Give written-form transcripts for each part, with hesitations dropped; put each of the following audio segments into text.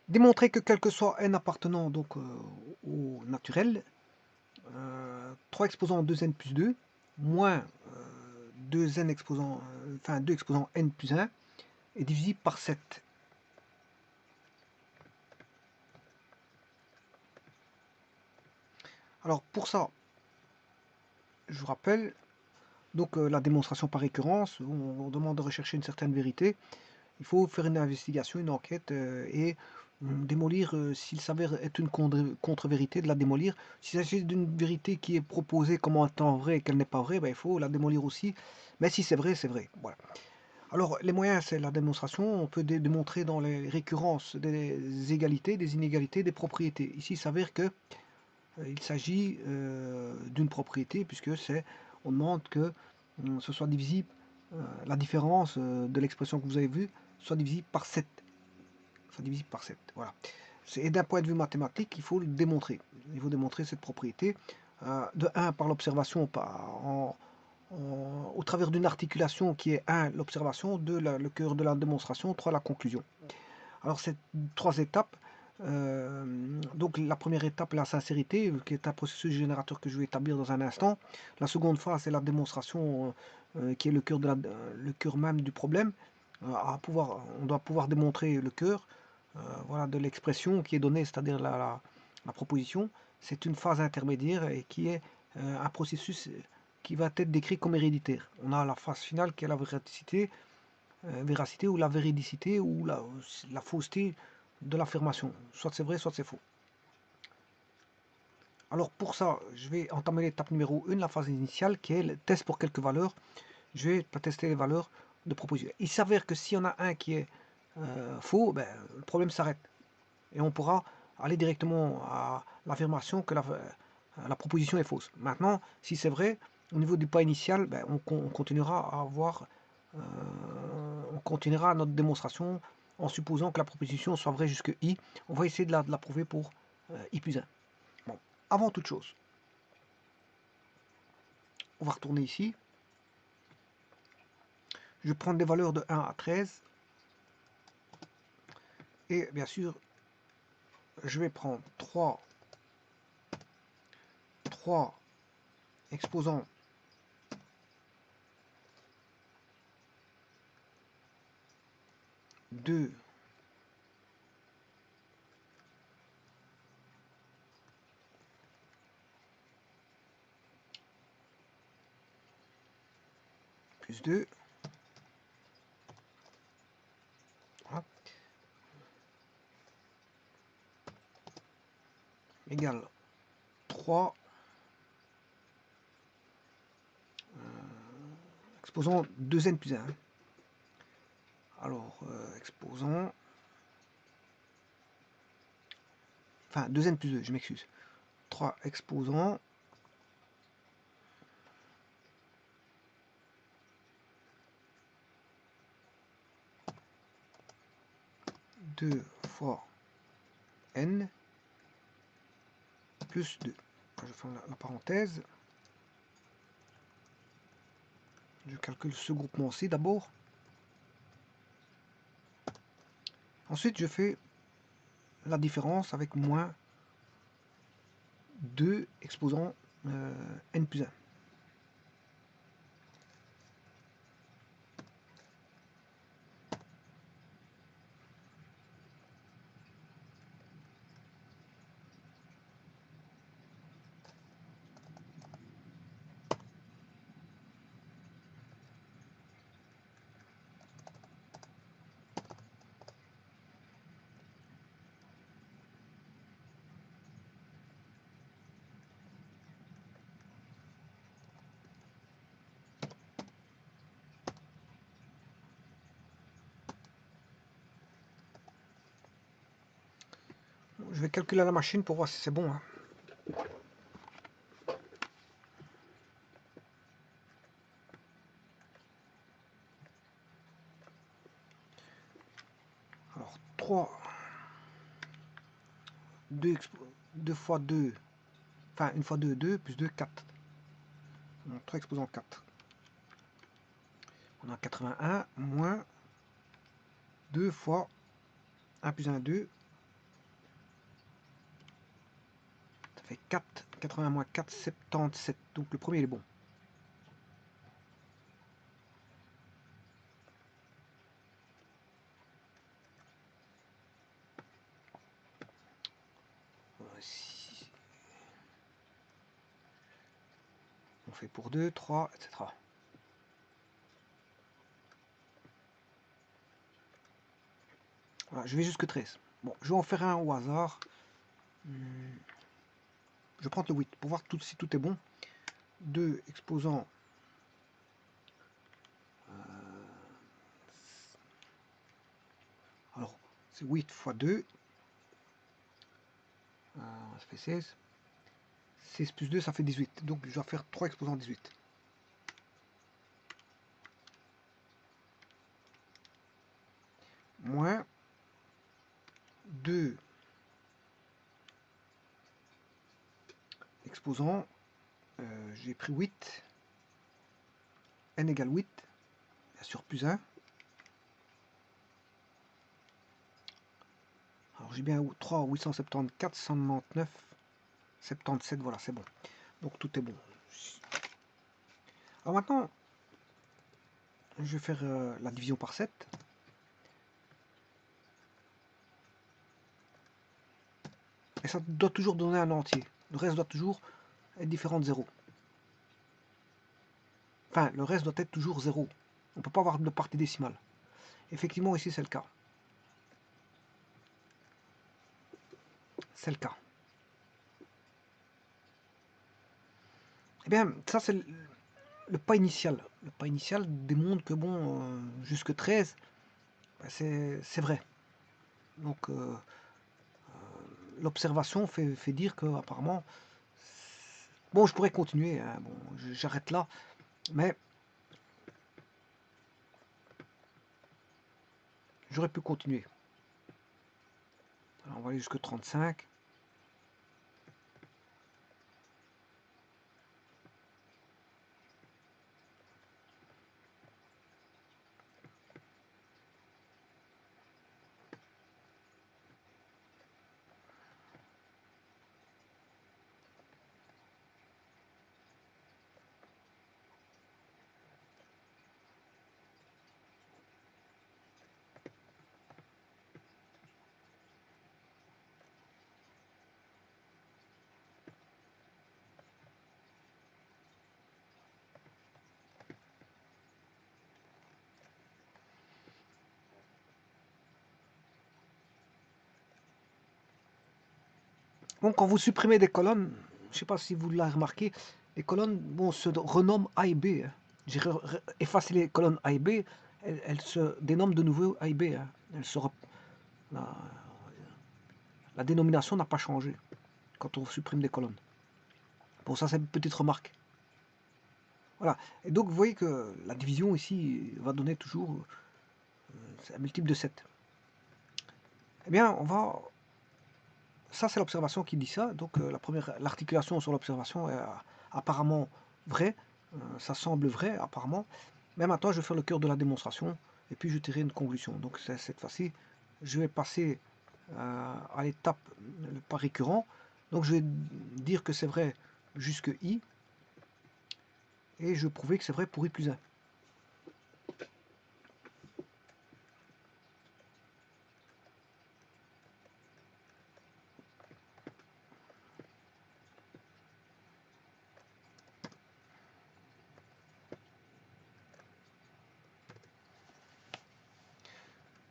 Démontrer que quel que soit n appartenant donc au naturel, 3 exposant 2n plus 2, moins 2n exposant, enfin 2 exposant n plus 1, est divisible par 7. Alors pour ça, je vous rappelle, donc la démonstration par récurrence, on demande de rechercher une certaine vérité. Il faut faire une investigation, une enquête et démolir, s'il s'avère être une contre-vérité, de la démolir. S'il s'agit d'une vérité qui est proposée comme étant vraie et qu'elle n'est pas vraie, ben, il faut la démolir aussi. Mais si c'est vrai, c'est vrai. Voilà. Alors, les moyens, c'est la démonstration. On peut démontrer dans les récurrences des égalités, des inégalités, des propriétés. Ici, il s'avère que il s'agit d'une propriété, puisque on demande que ce soit divisible, la différence de l'expression que vous avez vue soit divisible par 7. Soit divisible par 7. Voilà. Et d'un point de vue mathématique, il faut le démontrer. Il faut démontrer cette propriété. De 1 par l'observation, au travers d'une articulation qui est 1 l'observation, 2 le cœur de la démonstration, 3 la conclusion. Alors ces 3 étapes, donc la première étape, la sincérité, qui est un processus générateur que je vais établir dans un instant. La seconde phase, c'est la démonstration, qui est le cœur même du problème. On doit pouvoir démontrer le cœur voilà, de l'expression qui est donnée, c'est-à-dire la proposition. C'est une phase intermédiaire et qui est un processus qui va être décrit comme héréditaire. On a la phase finale qui est la véracité ou la véridicité ou la fausseté de l'affirmation. Soit c'est vrai, soit c'est faux. Alors pour ça, je vais entamer l'étape numéro 1, la phase initiale, qui est le test pour quelques valeurs. Je vais tester les valeurs de proposition. Il s'avère que s'il y en a un qui est faux, ben, le problème s'arrête. Et on pourra aller directement à l'affirmation que la proposition est fausse. Maintenant, si c'est vrai, au niveau du pas initial, ben, on continuera à avoir, on continuera notre démonstration en supposant que la proposition soit vraie jusque i. On va essayer de la prouver pour i plus 1. Bon, avant toute chose, on va retourner ici. Je vais prendre des valeurs de 1 à 13. Et bien sûr, je vais prendre 3 exposants de plus 2. Voilà. Égale 3 exposant 2n plus 1. Alors, exposant... Enfin, 2n plus 2, je m'excuse. 3 exposants 2 fois n plus 2. Je ferme la parenthèse. Je calcule ce groupement-ci d'abord. Ensuite, je fais la différence avec moins 2 exposant n plus 1. Je vais calculer à la machine pour voir si c'est bon. Hein. Alors, 3, 2 fois 2, enfin 1 fois 2, 2, plus 2, 4. Donc, 3 exposant 4. On a 81 moins 2 fois 1 plus 1, 2, Ça fait 4, 80 moins 4, 77. Donc le premier il est bon. On fait pour 2, 3, etc. Voilà, je vais jusque 13. Bon, je vais en faire un au hasard. Je prends le 8 pour voir si tout est bon. 2 exposants. Alors, c'est 8 fois 2. Ça fait 16. 16 plus 2, ça fait 18. Donc, je dois faire 3 exposants 18. Moins 2 exposants. J'ai pris 8. N égale 8. Bien sûr, plus 1. Alors, j'ai bien 3, 874, 199, 77. Voilà, c'est bon. Donc, tout est bon. Alors maintenant, je vais faire la division par 7. Et ça doit toujours donner un entier. Le reste doit toujours être différent de 0. Enfin, le reste doit être toujours 0. On ne peut pas avoir de partie décimale. Effectivement, ici, c'est le cas. C'est le cas. Eh bien, ça, c'est le pas initial. Le pas initial démontre que, bon, jusque 13, ben, c'est vrai. Donc, l'observation fait dire que, apparemment, bon, je pourrais continuer. Hein, bon, j'arrête là. Mais j'aurais pu continuer. Alors, on va aller jusque 35. Bon, quand vous supprimez des colonnes, je ne sais pas si vous l'avez remarqué, les colonnes bon, se renomment A et B. Hein. J'ai effacé les colonnes A et B, elles se dénomment de nouveau A et B. Hein. La dénomination n'a pas changé quand on supprime des colonnes. Bon, ça c'est une petite remarque. Voilà. Et donc vous voyez que la division ici va donner toujours un multiple de 7. Eh bien, on va... Ça c'est l'observation qui dit ça. Donc l'articulation sur l'observation est apparemment vraie. Ça semble vrai apparemment. Mais maintenant je vais faire le cœur de la démonstration et puis je tirerai une conclusion. Donc cette fois-ci, je vais passer à l'étape par récurrent. Donc je vais dire que c'est vrai jusque i et je vais prouver que c'est vrai pour i plus 1.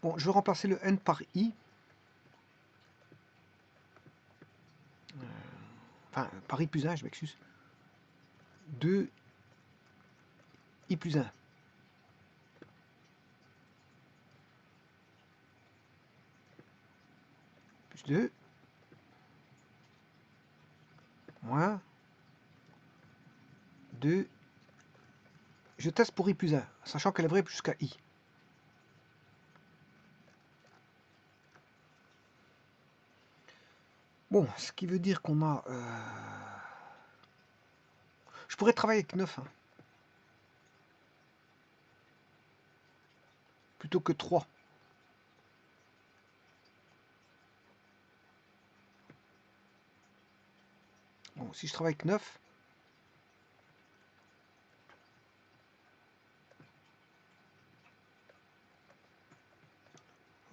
Bon, je vais remplacer le n par i. Enfin, par i plus 1, je m'excuse. 2 i plus 1. Plus 2. Moins 2. Je teste pour i plus 1, sachant qu'elle est vraie jusqu'à i. Bon, ce qui veut dire qu'on a... Je pourrais travailler avec 9. Hein, plutôt que 3. Bon, si je travaille avec 9,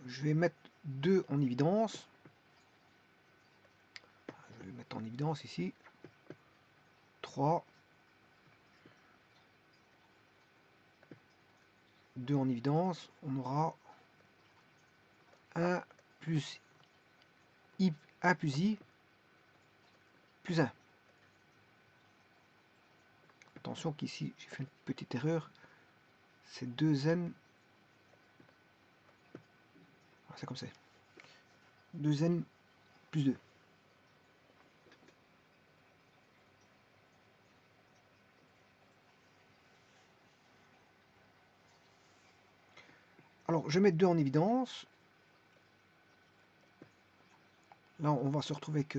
je vais mettre 2 en évidence. Je vais le mettre en évidence ici. 3. 2 en évidence. On aura 1 plus I, 1 plus I plus 1. Attention qu'ici, j'ai fait une petite erreur. C'est 2n. C'est comme ça. 2n plus 2. Alors, je vais mettre 2 en évidence. Là, on va se retrouver avec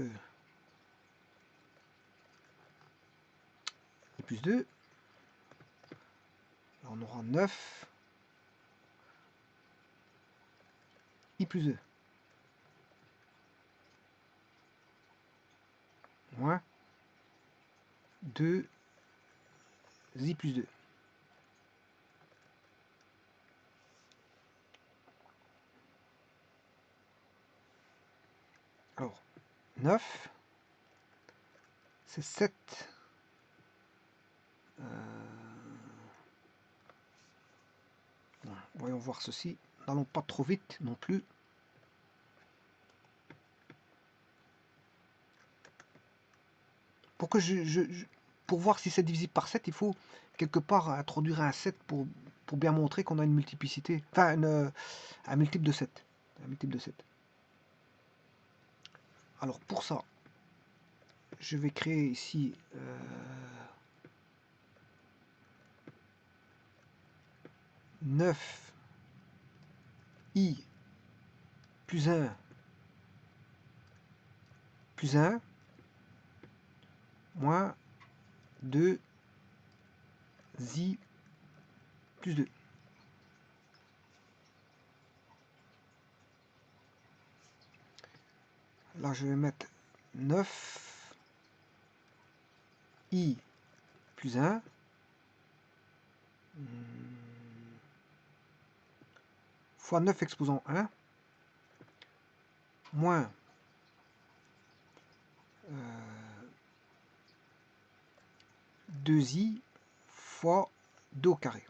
I plus 2. Là, on aura 9. I plus 2. Moins 2 I plus 2. Alors, 9, c'est 7. Voyons voir ceci. N'allons pas trop vite non plus. Pour que pour voir si c'est divisible par 7, il faut quelque part introduire un 7 pour bien montrer qu'on a une multiplicité. Enfin, un multiple de 7. Un multiple de 7. Alors pour ça, je vais créer ici neuf I plus 1 plus 1 moins 2 I plus 2. Là, je vais mettre 9 I plus 1 fois 9 exposant 1 moins 2i fois 2 au carré.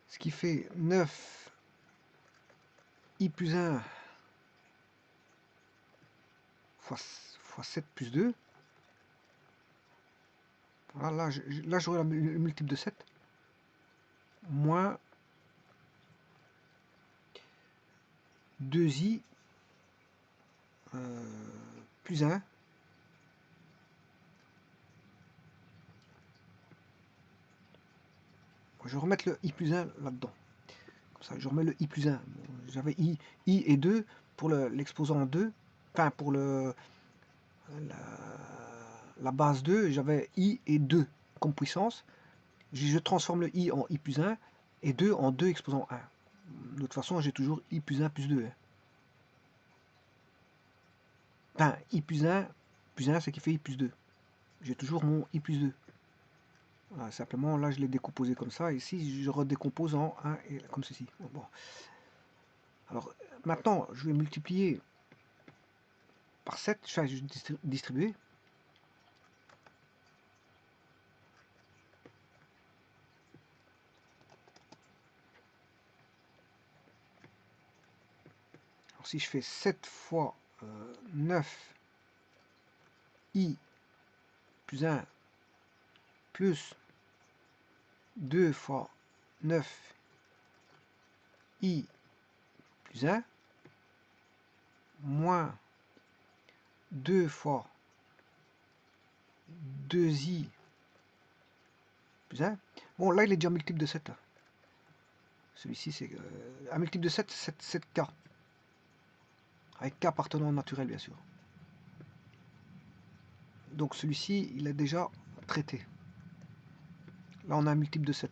Ce qui fait 9 i plus 1 fois 7 plus 2. Voilà, là j'aurai le multiple de 7. Moins 2i plus 1. Je vais remettre le i plus 1 là-dedans. Comme ça, je remets le i plus 1. Bon, j'avais i et 2 pour l'exposant en 2. Enfin, pour la base 2, j'avais i et 2 comme puissance. Je transforme le i en i plus 1 et 2 en 2 exposant 1. De toute façon, j'ai toujours i plus 1 plus 2. Enfin, i plus 1 c'est qui fait i plus 2. J'ai toujours mon i plus 2. Voilà, simplement, là, je l'ai décomposé comme ça. Ici, je redécompose en 1 et comme ceci. Bon. Alors, maintenant, je vais multiplier par 7. Enfin, je vais distribuer. Alors, si je fais 7 fois 9 i plus 1 plus 2 fois 9 i plus 1 moins 2 fois 2i plus 1. Bon, là, il est déjà multiple de 7. Celui-ci, c'est un multiple de 7, c'est 7k. Avec k appartenant au naturel, bien sûr. Donc celui-ci, il est déjà traité. Là, on a un multiple de 7.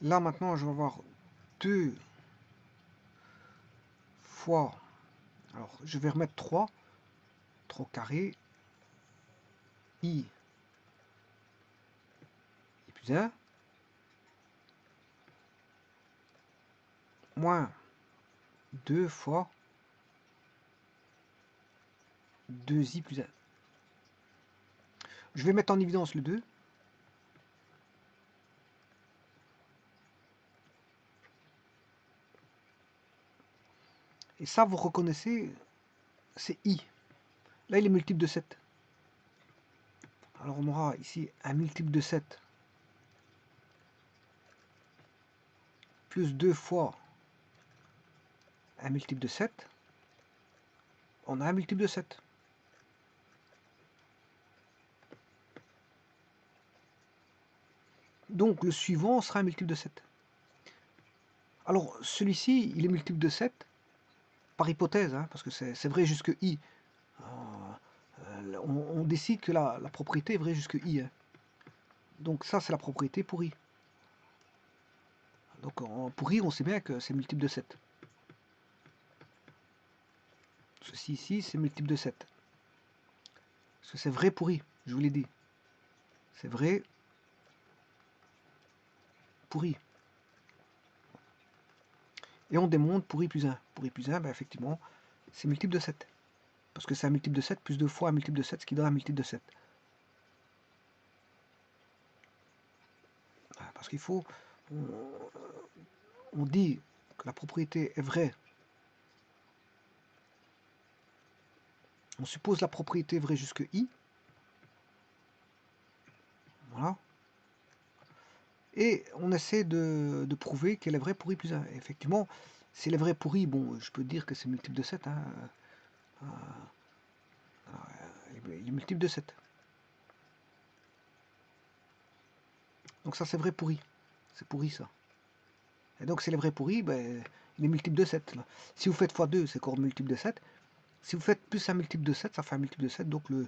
Là maintenant je vais avoir 2 fois, alors je vais remettre 3 au carré I plus 1 moins 2 fois 2i plus 1. Je vais mettre en évidence le 2. Et ça, vous reconnaissez, c'est i. Là, il est multiple de 7. Alors, on aura ici un multiple de 7 plus 2 fois un multiple de 7. On a un multiple de 7. Donc, le suivant sera un multiple de 7. Alors, celui-ci, il est multiple de 7 par hypothèse, hein, parce que c'est vrai jusque i. On décide que la propriété est vraie jusque i. Hein. Donc ça, c'est la propriété pour i. Donc pour i, on sait bien que c'est multiple de 7. Ceci ici, c'est multiple de 7. Parce que c'est vrai pour i, je vous l'ai dit. C'est vrai pour i. Et on démontre pour i plus 1. Pour i plus 1, ben effectivement, c'est multiple de 7. Parce que c'est un multiple de 7 plus 2 fois un multiple de 7, ce qui donne un multiple de 7. Parce qu'il faut... On dit que la propriété est vraie. On suppose la propriété vraie jusque i. Voilà. Et on essaie de prouver qu'elle est vraie pour i plus 1. Et effectivement, si elle est vraie pour i, bon, je peux dire que c'est multiple de 7. Hein. Il est multiple de 7. Donc ça, c'est vrai pour i. C'est pour i, ça. Et donc, si elle est vraie pour i, ben, il est multiple de 7. Là. Si vous faites x2, c'est encore multiple de 7. Si vous faites plus un multiple de 7, ça fait un multiple de 7. Donc, le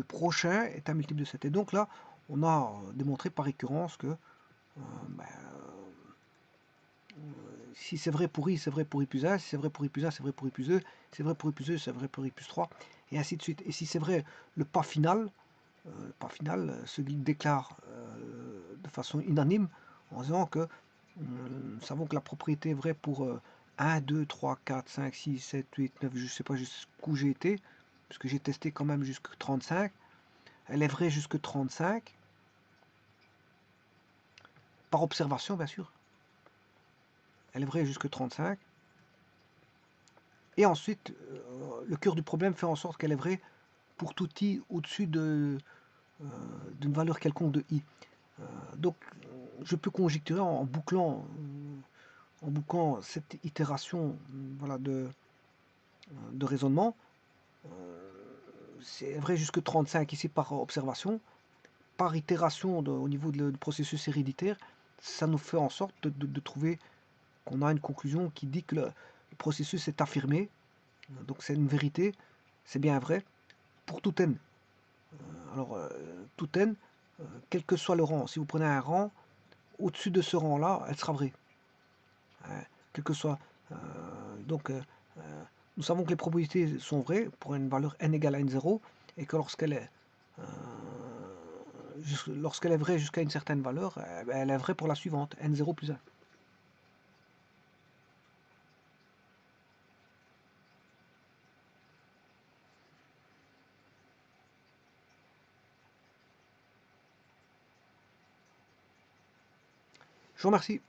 prochain est un multiple de 7. Et donc là, on a démontré par récurrence que si c'est vrai pour i, c'est vrai pour i plus 1. Si c'est vrai pour i plus 1, c'est vrai pour i plus 2. Si c'est vrai pour i plus 2, c'est vrai pour i plus 3. Et ainsi de suite. Et si c'est vrai, le pas final se déclare de façon unanime en disant que nous savons que la propriété est vraie pour 1, 2, 3, 4, 5, 6, 7, 8, 9, je ne sais pas jusqu'où j'ai été, puisque j'ai testé quand même jusqu'à 35. Elle est vraie jusqu'à 35, par observation bien sûr. Elle est vraie jusqu'à 35. Et ensuite, le cœur du problème fait en sorte qu'elle est vraie pour tout i au-dessus d'une valeur quelconque de i. Donc, je peux conjecturer en bouclant cette itération voilà, de raisonnement. C'est vrai jusque 35 ici par observation. Par itération au niveau du processus héréditaire, ça nous fait en sorte de trouver qu'on a une conclusion qui dit que le processus est affirmé. Donc c'est une vérité, c'est bien vrai, pour tout n. Alors, tout n, quel que soit le rang, si vous prenez un rang, au-dessus de ce rang-là, elle sera vraie. Quel que soit. Donc, nous savons que les probabilités sont vraies pour une valeur n égale à n0 et que lorsqu'elle est vraie jusqu'à une certaine valeur, elle est vraie pour la suivante, n0 plus 1. Je vous remercie.